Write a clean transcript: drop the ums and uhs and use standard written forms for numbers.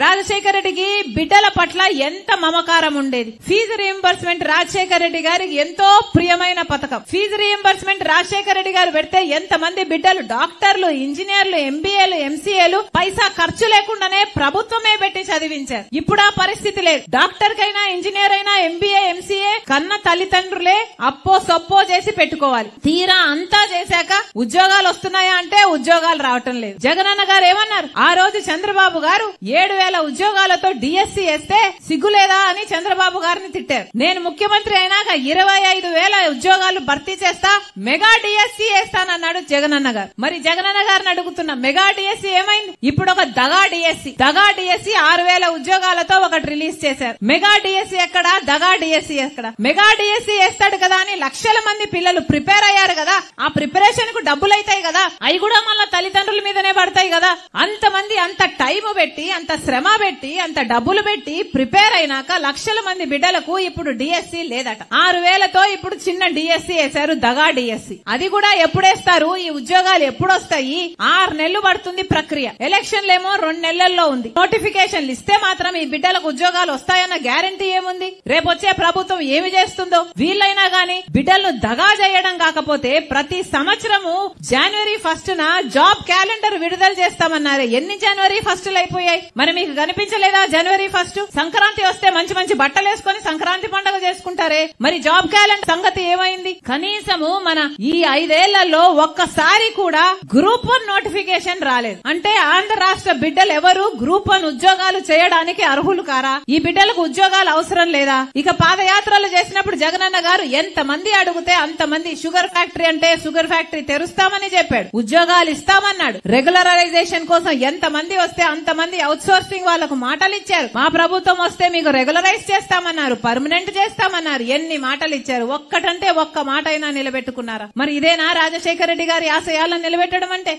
రాజశేఖర రెడ్డికి బిడ్డల పట్ల ఎంత మమకారం ఉండేది. ఫీజు రీయింబర్స్మెంట్ రాజశేఖర రెడ్డి గారికి ఎంతో ప్రియమైన పథకం. ఫీజు రీయింబర్స్మెంట్ రాజశేఖర రెడ్డి గారు పెడితే ఎంతమంది బిడ్డలు డాక్టర్లు, ఇంజనీర్లు, ఎంబీఏలు, ఎంసీఏలు పైసా ఖర్చు లేకుండానే ప్రభుత్వమే పెట్టి చదివించారు. ఇప్పుడు ఆ పరిస్థితి లేదు. డాక్టర్ కైనా, ఇంజనీర్ అయినా, ఎంబీఏ, ఎంసీఏ కన్న తల్లిదండ్రులే అప్పో సొప్పో చేసి పెట్టుకోవాలి. తీరా అంతా చేశాక ఉద్యోగాలు వస్తున్నాయా అంటే ఉద్యోగాలు రావటం లేదు. జగనన్న గారు ఏమన్నారు? ఆ రోజు చంద్రబాబు గారు 7,000 ఉద్యోగాలతో డిఎస్సీ వేస్తే సిగ్గులేదా అని చంద్రబాబు గారిని తిట్టారు. నేను ముఖ్యమంత్రి అయినాక 25,000 ఉద్యోగాలు భర్తీ చేస్తా, మెగా డిఎస్సీ వేస్తానన్నాడు జగనన్న గారు. మరి జగనన్న గారిని అడుగుతున్నా, మెగా డిఎస్సీ ఏమైంది? ఇప్పుడు ఒక దగా డిఎస్సీ 6,000 ఉద్యోగాలతో ఒకటి రిలీజ్ చేశారు. మెగా డిఎస్సీ ఎక్కడ? దగా డిఎస్సీ ఎక్కడ? మెగా డిఎస్సీ వేస్తాడు కదా అని లక్షల మంది పిల్లలు ప్రిపేర్ అయ్యారు కదా, ఆ ప్రిపరేషన్ కు డబ్బులు అవుతాయి కదా, అవి కూడా మళ్ళా తల్లిదండ్రుల మీదనే పడతాయి కదా. అంతమంది అంత టైం పెట్టి, అంత శ్రమ పెట్టి, అంత డబ్బులు పెట్టి ప్రిపేర్ అయినాక లక్షల మంది బిడ్డలకు ఇప్పుడు డిఎస్సీ లేదట. 6,000తో ఇప్పుడు చిన్న డిఎస్సీ వేశారు, దగా డిఎస్సీ. అది కూడా ఎప్పుడేస్తారు? ఈ ఉద్యోగాలు ఎప్పుడొస్తాయి? 6 నెలలు పడుతుంది ప్రక్రియ. ఎలక్షన్లేమో 2 నెలల్లో ఉంది. నోటిఫికేషన్లు ఇస్తే మాత్రం ఈ బిడ్డలకు ఉద్యోగాలు వస్తాయన్న గ్యారంటీ ఏముంది? రేపొచ్చే ప్రభుత్వం ఏమి చేస్తుందో? వీళ్ళైనా గాని బిడ్డలను దగా చేయడం కాకపోతే ప్రతి సంవత్సరము జనవరి 1న జాబ్ క్యాలెండర్ విడుదల చేస్తామన్నారు. ఎన్ని జనవరి 1లు అయిపోయాయి? మరి మీకు కనిపించలేదా జనవరి 1? సంక్రాంతి వస్తే మంచి మంచి బట్టలు వేసుకుని సంక్రాంతి పండుగ చేసుకుంటారే, మరి జాబ్ క్యాలెండర్ సంగతి ఏమైంది? కనీసము మన ఈ 5 ఏళ్లలో ఒక్కసారి కూడా గ్రూప్ 1 నోటిఫికేషన్ రాలేదు. అంటే ఆంధ్ర రాష్ట్ర బిడ్డలు ఎవరు గ్రూప్ 1 ఉద్యోగాలు చేయడానికి అర్హులు కారా? ఈ బిడ్డలకు ఉద్యోగాలు అవసరం లేదా? ఇక పాదయాత్రలు చేసినప్పుడు జగనన్న గారు ఎంత మంది అడిగితే అంతమంది షుగర్ ఫ్యాక్టరీ అంటే షుగర్ ఫ్యాక్టరీ తెరుస్తామని చెప్పాడు, ఉద్యోగాలు ఇస్తామన్నాడు. రెగ్యులరైజేషన్ కోసం ఎంత మంది వస్తే అంతమంది అవుట్ సోర్సింగ్ వాళ్లకు మాటలు ఇచ్చారు. మా ప్రభుత్వం వస్తే మీకు రెగ్యులరైజ్ చేస్తామన్నారు, పర్మనెంట్ చేస్తామన్నారు. ఎన్ని మాటలు ఇచ్చారు? ఒక్కటంటే ఒక్క మాట అయినా నిలబెట్టుకున్నారా? మరి ఇదేనా రాజశేఖర రెడ్డి గారి ఆశయాలను నిలబెట్టడం అంటే?